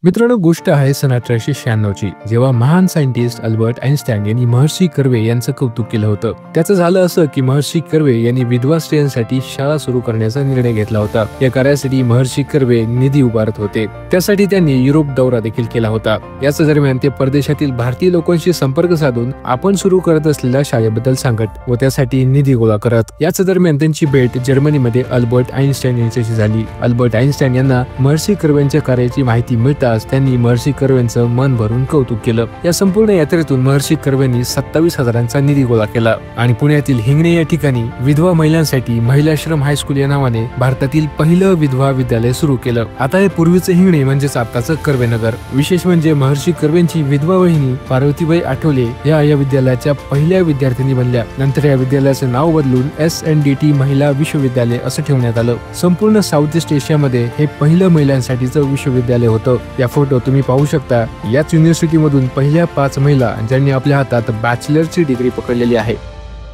मित्रांनो, गोष्ट आहे सन 1896 ची, जेव्हा महान सायंटिस्ट अल्बर्ट आइन्स्टाईन यांनी महर्षी कर्वे यांचं कौतुक केलं होतं. त्याचं झालं असं की महर्षी कर्वे यांनी विधवा स्त्रियांसाठी शाळा सुरू करण्याचा निर्णय घेतला होता. या कार्यासाठी महर्षी कर्वे निधी उभारत होते. त्यासाठी त्यांनी युरोप दौरा देखील केला होता. याच दरम्यान ते परदेशातील भारतीय लोकांशी संपर्क साधून आपण सुरू करत असलेल्या शाळेबद्दल सांगत व त्यासाठी निधी गोळा करत. याच दरम्यान त्यांची भेट जर्मनीमध्ये अल्बर्ट आइन्स्टाईन यांच्याशी झाली. अल्बर्ट आइन्स्टाईन यांना महर्षी कर्वेंच्या कार्याची माहिती मिळताच त्यांनी महर्षी कर्वेंचं मन भरून कौतुक केलं. या संपूर्ण यात्रेतून महर्षी कर्वेंनी 27,000चा निधी गोळा केला आणि पुण्यातील हिंगणे या ठिकाणी विधवा महिलांसाठी महिलाश्रम हायस्कूल या नावाने भारतातील पहिलं विधवा विद्यालय सुरू केलं. आता हे पूर्वीचं हिंगणे म्हणजेच आताचं कर्वेनगर. विशेष म्हणजे महर्षी कर्वेंची विधवा वहिनी पार्वतीबाई आठवले या विद्यालयाच्या पहिल्या विद्यार्थिनी बनल्या. नंतर या विद्यालयाचं नाव बदलून SNDT महिला विश्वविद्यालय असं ठेवण्यात आलं. संपूर्ण साऊथ ईस्ट एशियामध्ये हे पहिलं महिलांसाठीचं विश्वविद्यालय होतं. या फोटो तुम्ही पाहू शकता. याच युनिव्हर्सिटी मधून पहिल्या 5 महिला ज्यांनी आपल्या हातात बॅचलरची डिग्री पकडलेली आहे.